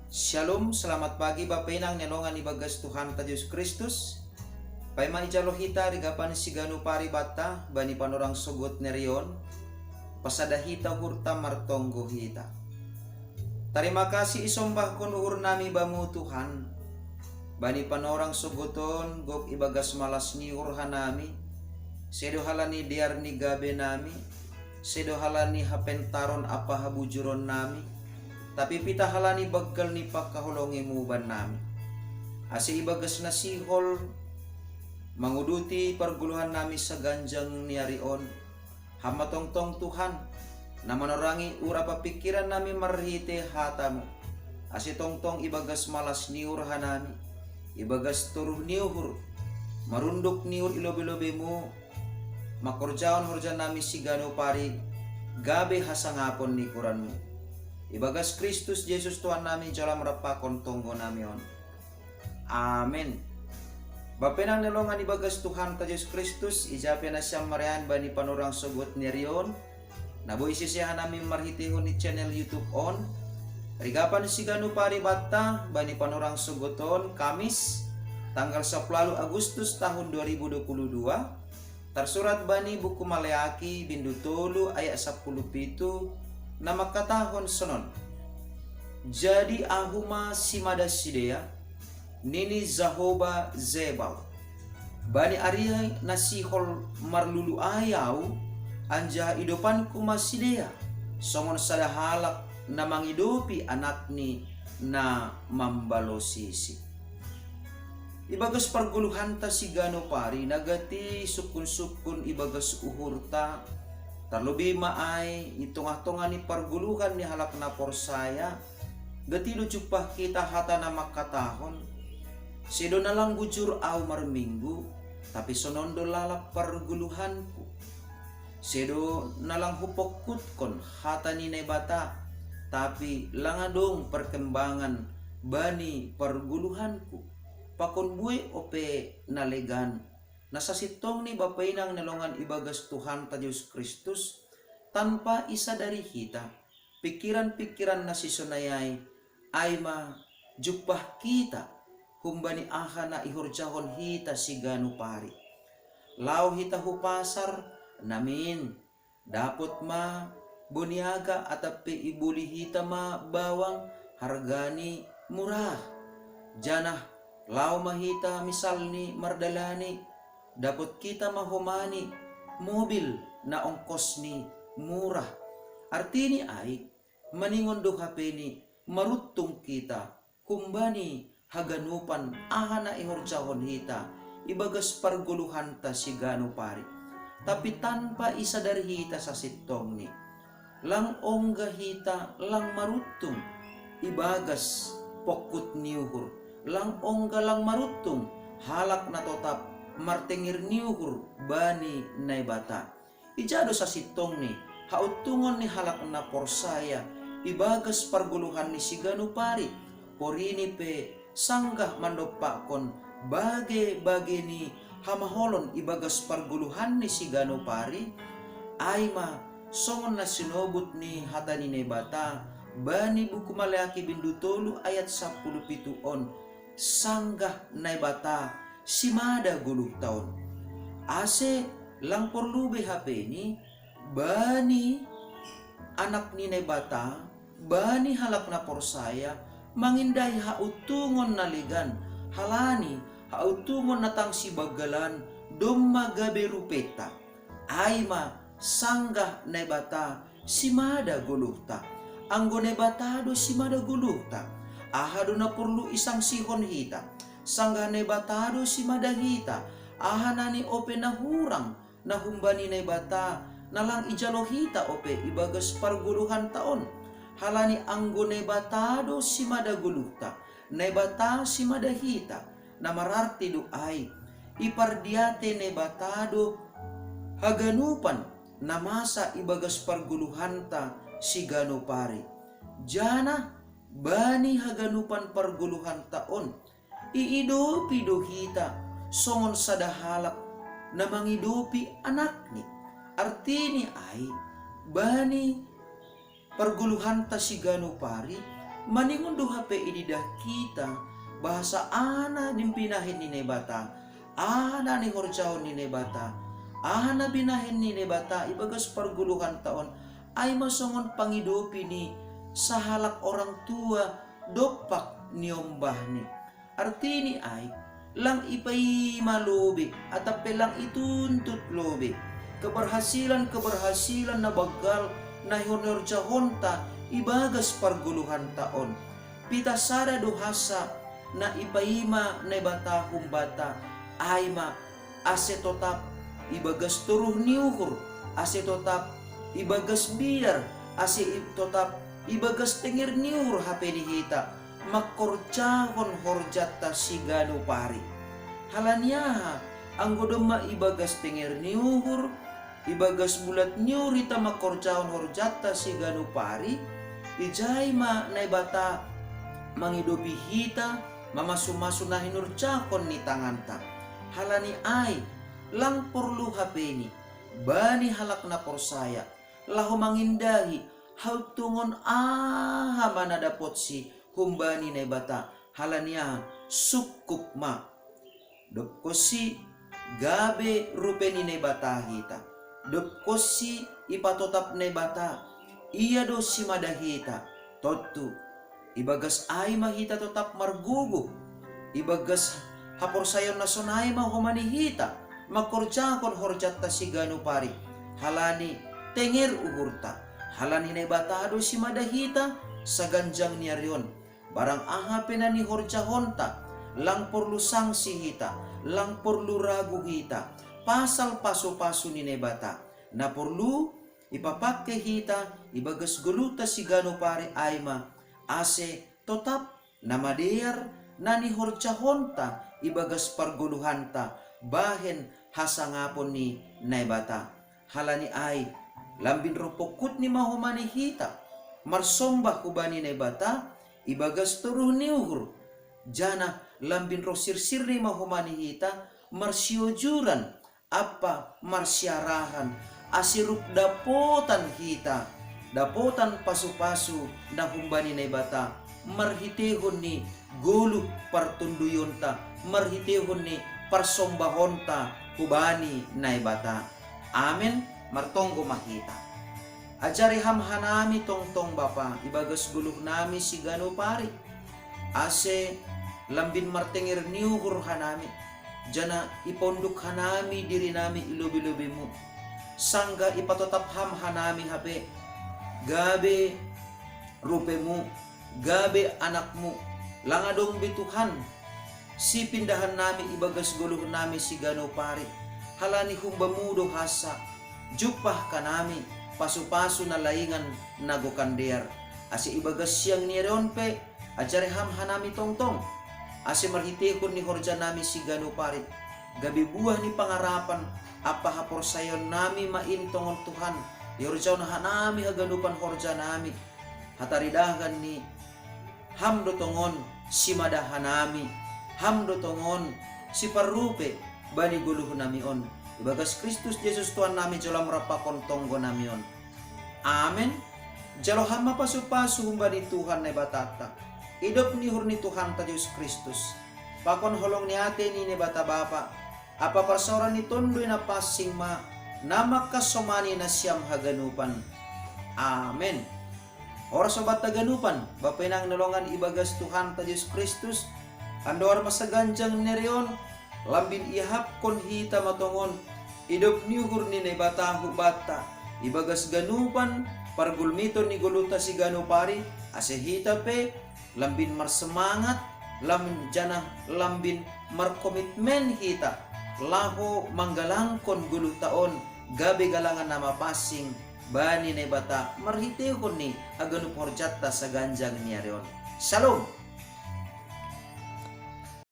Shalom, selamat pagi Bapak Inang nenongan ibagas Tuhan ta Yesus Kristus. Paima ijalo hita rigapan siganu pari bata bani panorang sugut nerion pasada hita hurta martonggo hita. Terima kasih isombah kun uhur nami bamu Tuhan. Bani panorang suguton gok ibagas malas ni urhanami. Sedo halani diar ni gabe nami. Sedo halani hapentaron apa habujuron nami. Tapi pita halani baggal ni pakahulongi muban nami. Asi ibagas na sihol manguduti perguluhan nami sa ganjang niarion. Hamatongtong Tuhan na manorangi ura papikiran nami marhite hatamu. Asi tongtong ibagas malas niur hanami. Ibagas turuh niuhur. Marunduk niur ilobe-lobe mo. Makorjaon hurjan nami sigano pari. Gabe hasangapon ni kuranmu. Ibagas Kristus Yesus Tuhan nami jalan merapakon tonggo namion. Amin. Bapenang nelongan ibagas Tuhan ta Yesus Kristus ijape na siyang marian bani panurang sugot nerion. Nabu isisihan nami marhitihon ni channel YouTube on. Rigapan siganu pari bata bani panurang sugoton Kamis tanggal 10 Agustus tahun 2022. Tersurat bani buku Maleaki bindu tolu ayat 17 na makatahon sonon. Jadi ahuma simada sidea nini zahoba zebal. Bani Arya nasihol marlulu ayaw anja idopan kumasidea. Songon sada halak na mangidopi anak ni na mambalosisi. Ibagas perguluhan ta sigano pari nagati sukun-sukun ibagas uhurta. Terlebih maay itunga-tunga ni perguluhan ni halak na porsaya. Gatido cupah kita hata na makatahon. Sedo na lang bujur aw marminggu. Tapi sonondo lalap perguluhanku. Sedo na lang hupokut kon hata ni bata. Tapi langadong perkembangan bani perguluhanku. Pakon buwe ope nalegan. Nasa sitong ni bapainang nelongan ibagas Tuhan ta Yesus Kristus tanpa isa dari hita. Pikiran-pikiran na sisonayay ay ma jupah kita humbani aha na ihurjahon hita sigano pari. Lau hita hupasar namin dapot ma buniaga atapi ibuli hita ma bawang hargani murah. Janah lau mahita misalni mardalani dapat kita mahumani mobil na ongkos ni murah. Artini ay maningon do hapeni marutung kita kumbani haganupan aha na ihorjahon hita ibagas parguluhan ta sigano pari. Tapi tanpa isa dari hita sa sitong ni lang ongga hita lang marutung ibagas pokut niuhur lang ongga lang marutung halak na totap martengir niuhur bani naibata. Ijado sa sitong ni hautungon ni halak na porsaya ibagas parguluhan ni sigano pari porini pe sanggah mandopakon bage-bage ni hamaholon ibagas parguluhan ni sigano pari ay ma songon na sinobut ni hata ni naibata bani buku Maleaki bindu tolu ayat 17 on sanggah naibata simada guluh taon. Ase lang porlube HP ni bani anak ni bata bani halak na porsaya manginday hautungon na ligan halani hautungon na tang si bagalan dumma gabe rupeta ayma sanggah na bata simada guluh ta anggo na bata do simada guluh ta ahado na porlu isang sihon hita sanggah ne batado si madahita ahanani ope na hurang na humbani ne bata nalang ijalohita ope ibagas parguluhan taon halani anggo ne batado si madaguluhta ne bata si madahita na mararti do ay ipardiate ne batado haganupan na masa ibagas parguluhan ta si gano pari jana bani haganupan parguluhan taon iidopi do hita songon sadahalak na mangidopi anak ni. Artini ay bani parguluhan ta sigano pari maningon duha pe ididah kita bahasa ana dimpinahin ni nebata, ana ni horjahon ni nebata, ana binahin ni nebata ibagas perguluhan taon ay masongon pangidopi ni sahalak orang tua dopak niombah ni. Artini ay lang ipay malubi at lang ituntut lobi. Keberhasilan na bagal na horjahonta ibagas perguluhan taon. Pita sada duhasa na ipaima na bata humbata ay ma ase totap ibagas turuh niuhur, ase totap ibagas biar, ase totap ibagas tengir niuhur hape dihita makorjahon horjata sigano pari. Halanya ang godoma ibagas tengir niuhur, ibagas bulat niurita makorjahon horjata sigano pari, ijay ma na bata mangidopi hita mamasu-masu na hinurjakon ni tanganta. Halani ay lang perlu hapeni bani halak na porsaya lahu mangindahi hautungon aha mana dapot si humbani na bata. Halania sukup ma dopkosi gabe rupeni na bata hita, dopkosi ipatotap na bata iya do si madahita totu ibagas ay mahita tetap margugo, ibagas hapor sayon na sunay mahumanihita makorjakon horjata sigano pari. Halani tenger uhurta, halani na batado si madahita sa ganjang niya riyon. Barang aha penani horjahonta lang porlu sangsi hita, lang porlu ragu hita, pasal paso-paso ni nebata na porlu ipapakke hita ibagas guluta sigano pari ayma ase totap namadear nani horjahonta ibagas parguluhanta bahen hasangapon ni naibata. Halani ay lambin ropokut ni mahumani hita marsombah kubani naibata ibagas turuh niuhur jana lambin ro sirsir ni mahumani hita marsiojuran apa marsyarahan asirup dapotan hita, dapotan pasu-pasu na humbani na bata, marhitehon ni gulu partunduyonta, marhitehon ni parsombahonta hubani na bata. Amen. Martonggo makita. Ajari hamhanami tongtong bapa, ibagas guluh nami si gano pari. Ase lambin martengir niuhur hanami, jana iponduk hanami diri nami ilobi-lobi mo. Sangga ipatotap hamhanami hape. Gabe rupemu, gabe anakmu, langadong bituhan, si pindahan nami ibagas guluh nami si gano pari, halani humbamudo hasa, jupah kanami, pasu-pasu na laingan nagokandear, asi ibagas siyang nireon pe, ajare hamhanami tongtong, asi marhitekon ni horja nami si gano pari, gabi buah ni pangarapan, apa hapor sayon nami maintongon Tuhan, yorjaw na hanami haganupan horja nami. Hataridahan ni hamdo tongon si madahanami. Hamdo tongon si parupe bani guluh namion. Ibagas Kristus Jesus Tuhan nami jolam rapakon tonggo namion. Amen. Jalo hama pasu-pasu humbani Tuhan na batata. Idop ni hurni Tuhan ta Yesus Kristus. Pakon holong ni ate ni bata bapa. Apa pasoran ni tondoy na pasing ma namak kasomani na siyam haganupan. Amen. Oras sobat taganupan, bapay nang nolongan ibagas Tuhan ta Yesus Kristus, andor masaganjang nerion, lambin ihap kon hita matongon, idop niuhur ni nebata hubata, ibagas ganupan, pargulmito ni guluta si ganupari, ase hita pe, lambin marsemangat, lambin markomitmen hita, laho manggalangkon gulu taon, gabi galangan nama pasing, bani ne bata marhitehon ni aganu porjata sa ganjang niya riyon. Shalom!